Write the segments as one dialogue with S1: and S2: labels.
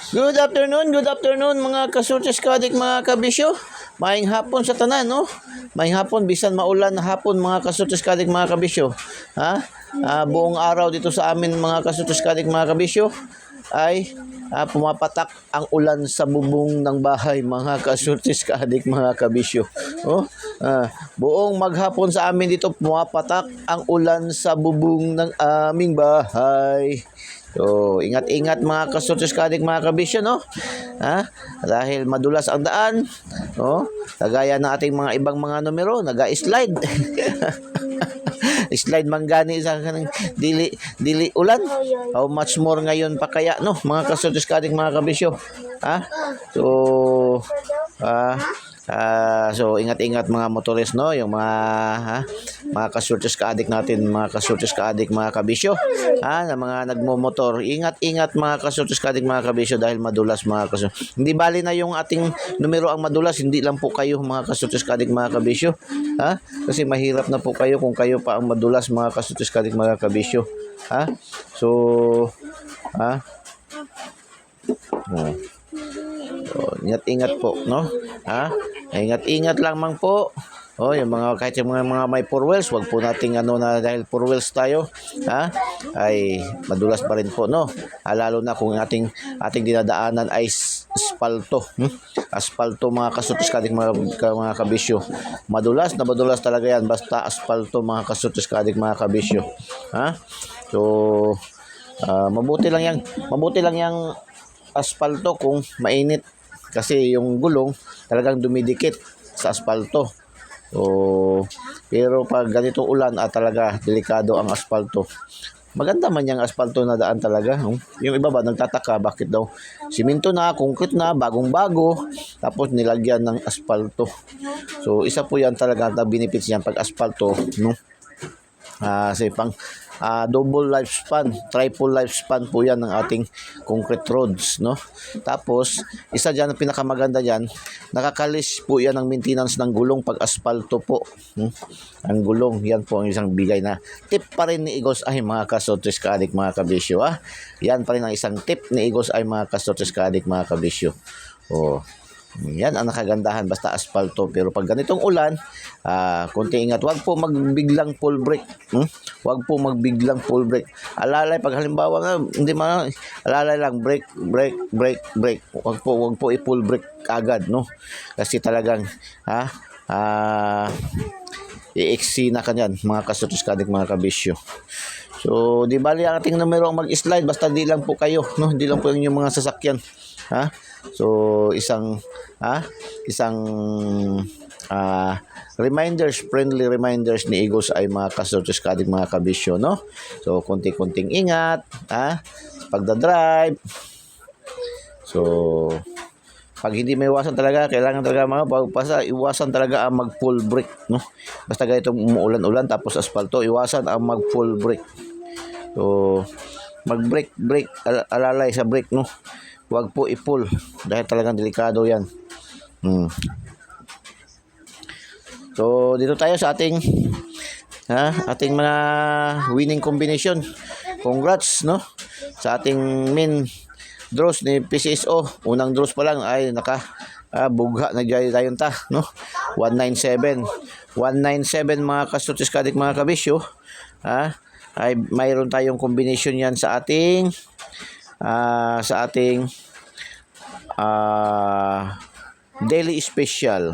S1: Good afternoon mga kasultis kadik mga kabisyo. Maayong hapon sa tanan, no? Maayong hapon, bisan maulan na hapon mga kasultis kadik mga kabisyo. Ha? Buong araw dito sa amin mga kasultis kadik mga kabisyo ay pumapatak ang ulan sa bubong ng bahay mga kasultis kadik mga kabisyo. Oh, buong maghapon sa amin dito pumapatak ang ulan sa bubong ng aming bahay. So, ingat-ingat mga kasultis kadik mga kabisyo, no? Dahil madulas ang daan, no? Kagaya ng ating mga ibang mga numero, naga-slide. Slide manggani sa kanang dili ulan. How much more ngayon pa kaya, no? Mga kasultis kadik mga kabisyo. So ingat-ingat mga motorist, no, yung mga kasultis kaadik natin, mga kasultis kaadik mga kabisyo, na mga nagmo-motor, ingat-ingat mga kasultis kaadik mga kabisyo dahil madulas mga kasultis. Hindi bali na yung ating numero ang madulas, hindi lang po kayo mga kasultis kaadik mga kabisyo, kasi mahirap na po kayo kung kayo pa ang madulas mga kasultis kaadik mga kabisyo. Ingat-ingat po, no? Ingat-ingat lamang po. Yung mga kahit yung mga may four wheels, wag po nating dahil four wheels tayo, ay madulas pa rin po, no? Lalo na kung ating dinadaanan ay aspalto, aspalto mga kasultis kadik mga kabisyo. Madulas talaga yan basta aspalto mga kasultis kadik mga kabisyo. So mabuti lang yang aspalto kung mainit, kasi yung gulong talagang dumidikit sa aspalto. Pero pag ganitong ulan talaga delikado ang aspalto. Maganda man yung aspalto na daan talaga. Yung iba ba nagtataka bakit daw simento na, concrete na, bagong-bago, tapos nilagyan ng aspalto. So isa po yan talaga na benefits niyan pag aspalto, no? Kasi pang double lifespan, triple lifespan po yan ng ating concrete roads, no? Tapos, isa dyan, ang pinakamaganda dyan, nakakalis po yan ng maintenance ng gulong pag aspalto po. Ang gulong, yan po ang isang bigay na tip pa rin ni Igos ay mga kasultis kaadik mga kabisyo. Yan pa rin ang isang tip ni Igos ay mga kasultis kaadik mga kabisyo. Yan ang nakagandahan basta aspalto. Pero pag ganitong ulan, konti ingat, wag po magbiglang full brake. Wag po magbiglang full brake. Alalay pag halimbawa nga hindi alalay lang brake. Wag po i-full brake agad, no? Kasi talagang i-eksina kanyan mga kasultis kadik mga kabisyo. So di bali ang ating numero ang mag-slide basta di lang po kayo, no? Di lang po yung mga sasakyan. So isang friendly reminders ni Igos ay mga kasultis kadik mga kabisyo, no? So konting ingat pagda-drive. So pag hindi may iwasan talaga, kailangan talaga pagpasa, iwasan talaga ang mag-full brake, no? Basta ganito umuulan-ulan tapos aspalto, iwasan ang mag-full brake. So mag-brake, alalay sa brake, no? Wag po i-pull dahil talagang delikado yan. So dito tayo sa ating mga winning combination. Congrats, no, sa ating main draws ni PCSO. Unang draws pa lang ay bugha nagyari tayo no? 197 mga kasultis kadik mga kabisyo. Ay mayroon tayong combination yan sa ating daily special,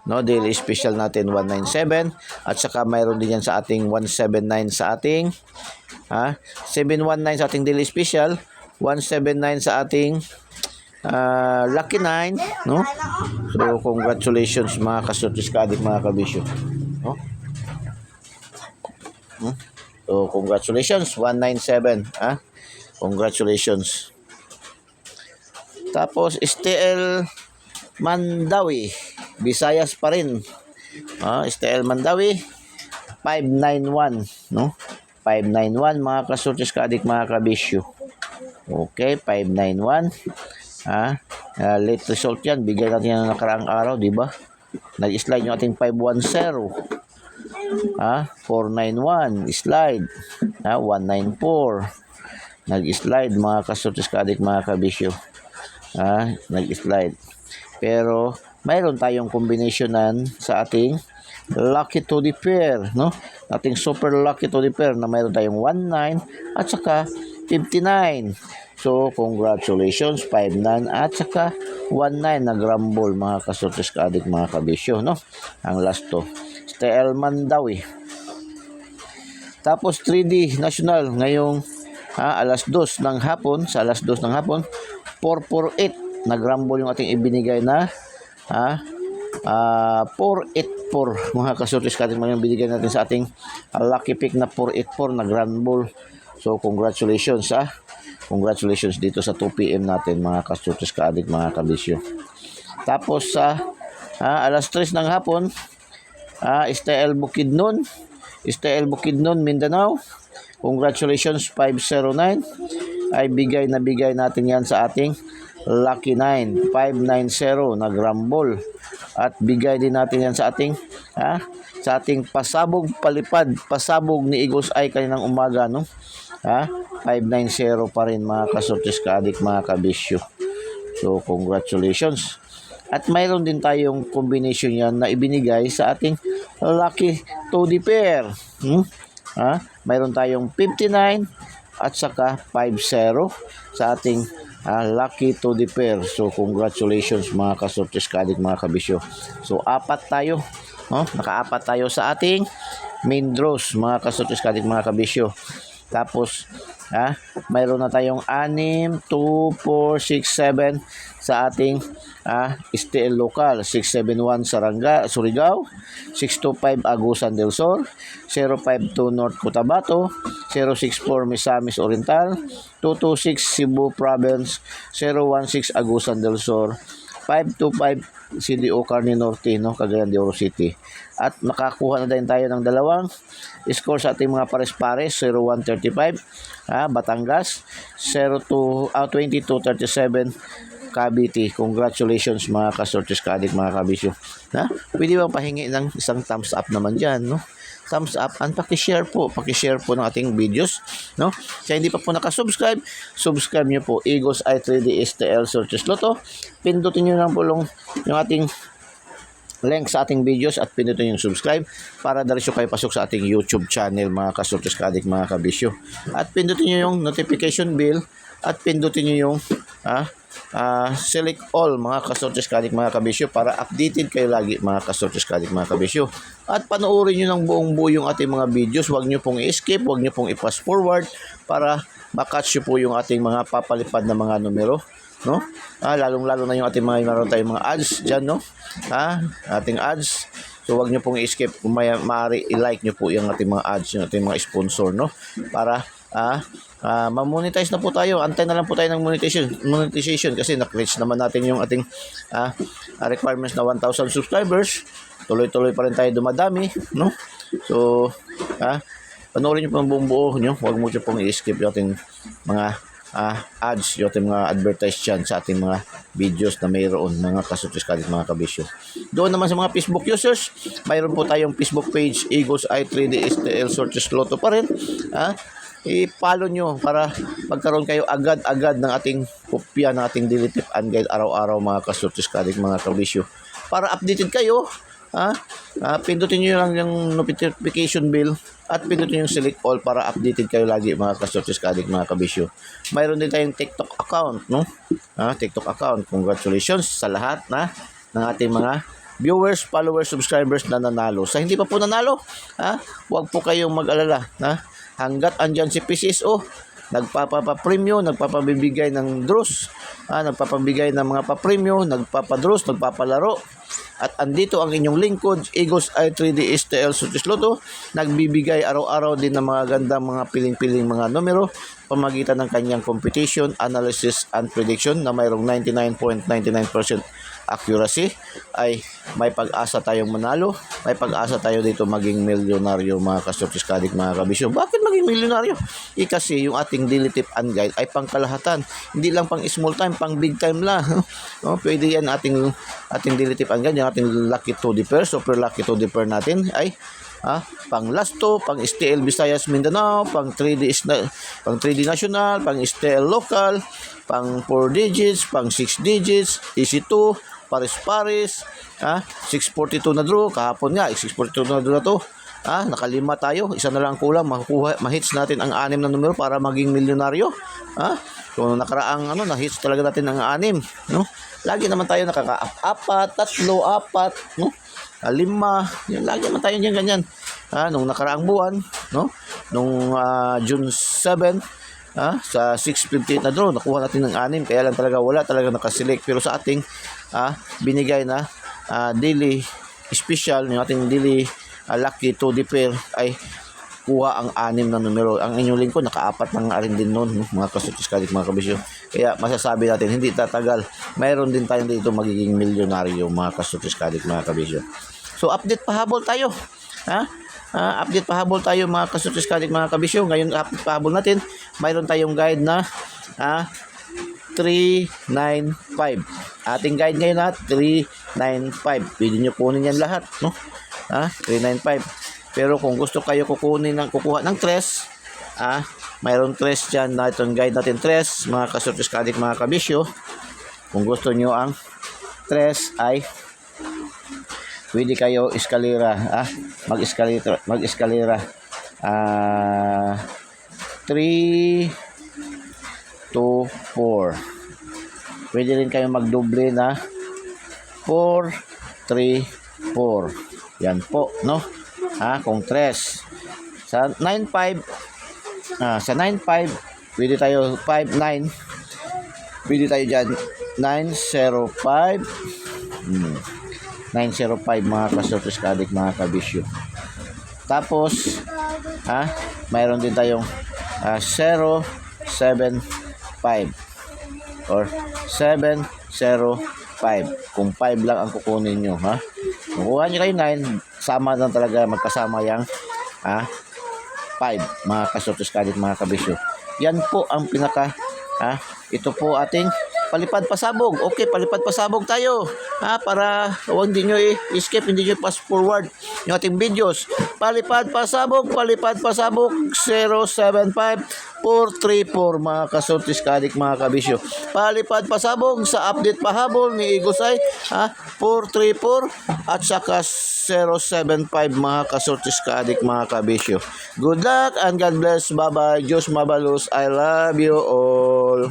S1: no? Daily special natin 197 at saka mayroon din yan sa ating 179 sa ating 719 sa ating daily special, 179 sa ating lucky 9, no? So congratulations mga kasultis kadik mga kabisyo, no? So congratulations 197, congratulations. Tapos STL Mandawi, Visayas pa rin. STL Mandawi 591, no? 591 mga kasultis kadik mga kabisyo. Okay, 591. Late result yan. Bigyan natin yan ng nakaraang araw, di ba? Nag-slide yung ating 510. 491 slide. 194 nag-slide mga kasultis kadik mga kabisyo. nag-slide. Pero mayroon tayong kombinasyonan sa ating lucky to the pair, no? Ating super lucky to the pair na mayroon tayong 19 at saka 59. So, congratulations, 59 at saka 19 na grumble mga kasortes kaadik mga kabisyo, no? Ang last to. Stelman daw eh. Tapos 3D National ngayong alas 2 ng hapon, sa alas 2 ng hapon, 448 na grumble yung ating ibinigay na 484 mga kasortes kaadik mga binigay natin sa ating lucky pick na 484 na grumble. So, congratulations Congratulations dito sa 2 PM natin mga kasortes kaadik mga kabisyo. Tapos sa alas 3 ng hapon, STL Bukidnon, Mindanao. Congratulations 509. Ay bigay natin yan sa ating Lucky 9 590 na grumble. At bigay din natin yan sa ating pasabog palipad, pasabog ni Eagles Eye kaninang umaga, no? 590 pa rin mga kasortes kaadik mga kabisyo. So, congratulations. At mayroon din tayong combination yan na ibinigay sa ating lucky to the pair. Mayroon tayong 59 at saka 50 sa ating lucky to the pair. So, congratulations mga kasortes kaadik mga kabisyo. So, apat tayo. Naka-apat tayo sa ating main draws mga kasortes kaadik mga kabisyo. Tapos, mayroon na tayong 6, 2, 4, 6, 7 sa ating STL local. 671 Surigao, 625 Agusan del Sur, 052 North Cotabato, 064 Misamis Oriental, 226 Cebu Province, 016 Agusan del Sur, 525 CDO Carne Norte, no, Cagayan de Oro City. At nakakuha na din tayo ng dalawang score sa ating mga pares-pares. 0135 Batangas, 2237 Cavite. Congratulations mga kasortes kaadik mga kabisyo. Pwede ba pahingi ng isang thumbs up naman dyan, no? Thumbs up and paki-share po ng ating videos, no? Kaya hindi pa po nakasubscribe, subscribe nyo po Eagles Eye 3D STL Sortes Lotto. Pindutin nyo lang po yung ating link sa ating videos at pindutin yung subscribe para diretso kayo pasok sa ating YouTube channel mga kasortes kaadik mga kabisyo. At pindutin nyo yung notification bell at pindutin nyo yung select all mga kasortes kaadik mga kabisyo para updated kayo lagi mga kasortes kaadik mga kabisyo. At panoorin nyo ng buong buo yung ating mga videos. Huwag nyo pong i-skip, huwag nyo pong i-pass forward para makatch nyo po yung ating mga papalipad na mga numero, no? Lalong-lalo na yung ating meron tayong mga ads dyan, no? Ating ads. So, huwag nyo pong i-skip. Kung maaari, i-like nyo po yung ating mga ads, yung ating mga sponsor, no? Para ma-monetize na po tayo. Antay na lang po tayo ng monetization kasi na-reach naman natin yung ating requirements na 1,000 subscribers. Tuloy-tuloy pa rin tayo dumadami, no? So, panoorin nyo po ang buong buo nyo. Huwag mo nyo pong i-skip yung ating mga ads, yung ating mga advertise dyan sa ating mga videos na mayroon mga kasortes kaadik mga kabisyo. Doon naman sa mga Facebook users, mayroon po tayong Facebook page Eagles Eye 3D STL Sortes Lotto pa rin. I-follow nyo para magkaroon kayo agad-agad ng ating kopya ng ating daily tip and guide araw-araw mga kasortes kaadik mga kabisyo. Para updated kayo, pindutin nyo lang yung notification bell at pindutin yung select all para updated kayo lagi mga kasortes kaadik mga kabisyo. Mayroon din tayong TikTok account, no? TikTok account. Congratulations sa lahat ng ating mga viewers, followers, subscribers na nanalo. Sa hindi pa po nanalo, huwag po kayong mag-alala, hanggat andyan si PCSO, nagpapapremyo, nagpapabibigay ng draws, nagpapabigay ng mga papremyo, nagpapadrows, nagpapalaro. At andito ang inyong lingkod, Eagles Eye 3D STL Sortes Lotto, nagbibigay araw-araw din ng mga gandang mga piling-piling mga numero pamagitan ng kanyang competition, analysis, and prediction na mayroong 99.99% accuracy. Ay may pag-asa tayong manalo, may pag-asa tayo dito maging milyonaryo mga kasortes kaadik mga kabisyo. Bakit maging milyonaryo? Kasi yung ating daily tip and guide ay pangkalahatan, hindi lang pang small time, pang big time lang. No, pwede yan ating daily tip and guide, yung ating lucky to the pair, super lucky to the pair natin ay Pang Lasto, pang STL Visayas Mindanao, pang 3D National, pang STL Local, pang 4 digits, pang 6 digits, EC2, pares-pares, 642 na draw, kahapon nga, 642 na draw na to. Nakalima tayo, isa na lang kulang, ma-hits natin ang 6 na numero para maging milyonaryo. Kung nakaraang na-hits talaga natin ang 6, no? Lagi naman tayo nakaka-4, 3, 4, no? 5, yan lagi naman tayo diyan ganyan. Nung nakaraang buwan, no? Nung June 7, sa 658 na draw, nakuha natin ng 6, kaya lang talaga wala talaga nakaselect. Pero sa ating binigay na daily special, yung ating daily lucky 2D pair ay kuha ang 6 na numero. Ang inyong lingkod naka-4 na nga rin din noon, mga kasutis-kadik, mga kabisyo. Kaya masasabi natin hindi tatagal, mayroon din tayong dito magiging milyonaryo, mga kasutis-kadik, mga kabisyo. So update pahabol tayo, update pahabol tayo, mga kasutis-kadik, mga kabisyo. Ngayon update pahabol natin, mayroon tayong guide na 395. Ating guide ngayon na 395. Pwede nyo kunin yan lahat, no? 395. Pero kung gusto kayo kukuha ng tres, mayroon tres dyan na itong guide natin tres, mga kasutis-kadik, mga kabisyo. Kung gusto nyo ang tres ay pwede kayo eskalera, mag-eskalera 3 to 4. Pwede rin kayo magdoble na 4, 3, 4. Yan po, no? Kung 3 sa 95, sa 95 pwede tayo 59, pwede tayo dyan 905, 905, mga kasutis-kadik, mga kabisyo. Tapos mayroon din tayong 075 or 705. Kung 5 lang ang kukunin nyo, kung kuha nyo kayo 9, sama lang talaga, magkasama yung 5, mga kasutis-kadik, mga kabisyo. Yan po ang pinaka ito po ating palipad pasabog. Okay, palipad pasabog tayo, para hindi nyo i-skip, hindi nyo pass forward yung ating videos. Palipad pasabog 075 434, mga kasutis-kadik, mga kabisyo. Palipad pasabog sa update pahabol ni Igosay, 434 at saka 075, mga kasutis-kadik, mga kabisyo. Good luck and God bless. Bye bye. Diyos mabalos. I love you all.